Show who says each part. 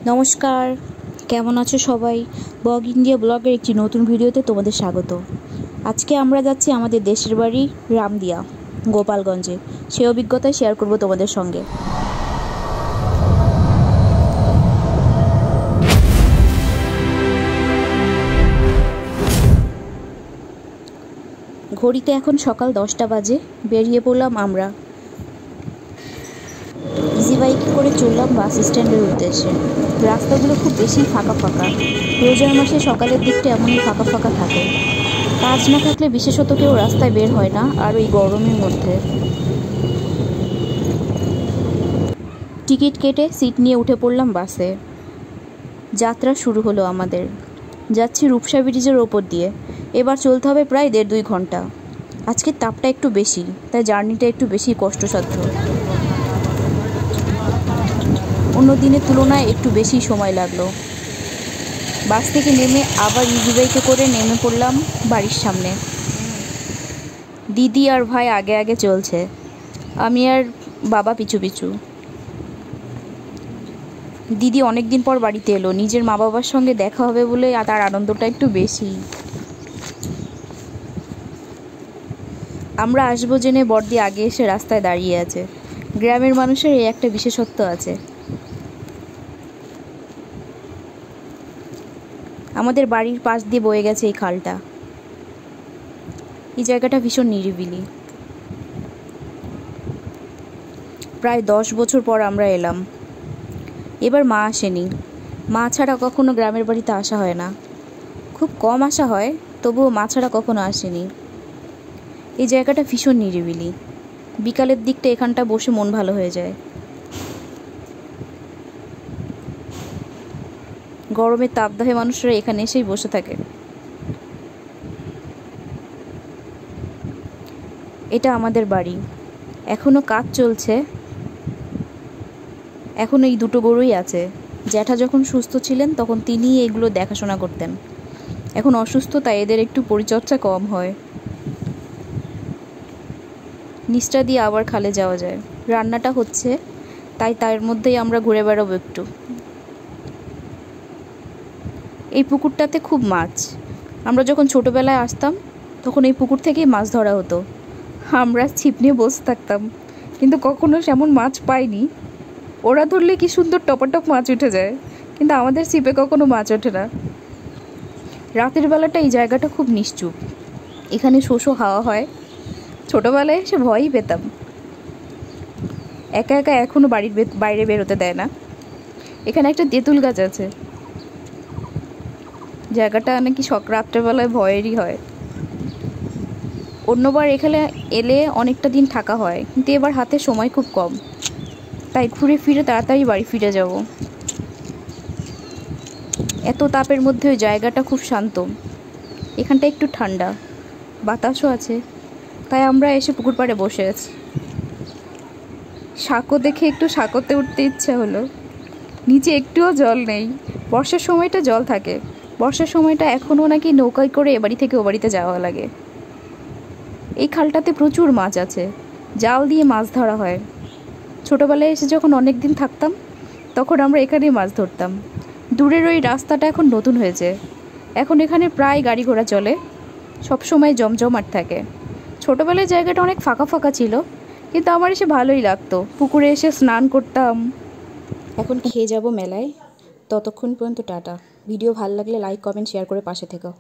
Speaker 1: নমস্কার, কেমন আছো সবাই? বগ ইন্ডিয়া ব্লগের একটি নতুন ভিডিওতে তোমাদের স্বাগত। আজকে আমরা যাচ্ছি আমাদের দেশের বাড়ি রামদিয়া, গোপালগঞ্জে। সেই অভিজ্ঞতা শেয়ার করব তোমাদের সঙ্গে। ঘড়িতে এখন সকাল 10টা বাজে। বেরিয়ে পড়লাম আমরা। ইজি বাইকে করে চললাম বাস স্ট্যান্ডের উদ্দেশ্যে। রাস্তাগুলো খুব বেশি ফাঁকা ফাঁকা। রোজার মাসে সকালের দিকটা এমনই ফাঁকা ফাঁকা থাকে। কাজ না থাকলে বিশেষত কেউ রাস্তায় বের হয় না, আর ওই গরমের মধ্যে। টিকিট কেটে সিট নিয়ে উঠে পড়লাম বাসে। যাত্রা শুরু হলো আমাদের। যাচ্ছি রূপসা ব্রিজের ওপর দিয়ে। এবার চলতে হবে প্রায় 1.5-2 ঘন্টা। আজকের তাপটা একটু বেশি, তাই জার্নিটা একটু বেশি কষ্টসাধ্য। অন্য দিনের তুলনায় একটু বেশি সময় লাগলো। বাস থেকে নেমে আবার ইজি বাইকে করে নেমে পড়লাম বাড়ির সামনে। দিদি আর ভাই আগে আগে চলছে, আমি আর বাবা পিছু পিছু। দিদি অনেক দিন পর বাড়িতে এলো, নিজের মা বাবার সঙ্গে দেখা হবে বলে তার আনন্দটা একটু বেশি। আমরা আসবো জেনে বড়দি আগে এসে রাস্তায় দাঁড়িয়ে আছে। গ্রামের মানুষের এই একটা বিশেষত্ব আছে। আমাদের বাড়ির পাশ দিয়ে বয়ে গেছে এই খালটা। এই জায়গাটা ভীষণ নিরিবিলি। প্রায় 10 বছর পর আমরা এলাম। এবার মা আসেনি। মা ছাড়া কখনো গ্রামের বাড়িতে আসা হয় না। খুব কম আসা হয়, তবুও মা ছাড়া কখনো আসেনি। এই জায়গাটা ভীষণ নিরিবিলি। বিকালের দিকটা এখানটা বসে মন ভালো হয়ে যায়। গরমের তাপদাহে মানুষরা এখানে এসেই বসে থাকে। এটা আমাদের বাড়ি। এখনো কাজ চলছে। এখন এই 2টো গরুই আছে। জ্যাঠা যখন সুস্থ ছিলেন তখন তিনিই এগুলো দেখাশোনা করতেন। এখন অসুস্থ, তাই এদের একটু পরিচর্যা কম হয়। নিচটা দিয়ে আবার খালে যাওয়া যায়। রান্নাটা হচ্ছে, তাই তার মধ্যেই আমরা ঘুরে বেড়াবো একটু। এই পুকুরটাতে খুব মাছ। আমরা যখন ছোটোবেলায় আসতাম তখন এই পুকুর থেকেই মাছ ধরা হতো। আমরা ছিপ নিয়ে বসে থাকতাম, কিন্তু কখনো সেমন মাছ পাইনি। ওরা ধরলে কি সুন্দর টপাটপ মাছ উঠে যায়, কিন্তু আমাদের ছিপে কখনো মাছ ওঠে না। রাতের বেলাটা এই জায়গাটা খুব নিশ্চুপ। এখানে শোষো হাওয়া হয়। ছোটোবেলায় সে ভয়ই পেতাম। একা একা এখনও বাড়ির বাইরে বেরোতে দেয় না। এখানে একটা তেঁতুল গাছ আছে। জায়গাটা নাকি রাত্রেবেলায় ভয়েরই হয়। অন্যবার এখানে এলে অনেকটা দিন থাকা হয়, কিন্তু এবার হাতে সময় খুব কম, তাই ঘুরে ফিরে তাড়াতাড়ি বাড়ি ফিরে যাব। এত তাপের মধ্যে ওই জায়গাটা খুব শান্ত। এখানটা একটু ঠান্ডা, বাতাসও আছে, তাই আমরা এসে পুকুর পাড়ে বসে আছি। সাঁকো দেখে একটু সাঁকোতে উঠতে ইচ্ছা হলো। নিচে একটুও জল নেই। বর্ষার সময়টা জল থাকে। বর্ষার সময়টা এখনও নাকি নৌকায় করে এ বাড়ি থেকে ও বাড়িতে যাওয়া লাগে। এই খালটাতে প্রচুর মাছ আছে। জাল দিয়ে মাছ ধরা হয়। ছোটোবেলায় এসে যখন অনেক দিন থাকতাম তখন আমরা এখানেই মাছ ধরতাম। দূরের ওই রাস্তাটা এখন নতুন হয়েছে। এখন এখানে প্রায় গাড়ি ঘোড়া চলে, সবসময় জমজমাট থাকে। ছোটোবেলায় জায়গাটা অনেক ফাঁকা ফাঁকা ছিল, কিন্তু আমার এসে ভালোই লাগতো। পুকুরে এসে স্নান করতাম। এখন খেয়ে যাব মেলায়। ততক্ষণ পর্যন্ত টাটা। ভিডিও ভালো লাগলে লাইক, কমেন্ট, শেয়ার করে পাশে থেকো।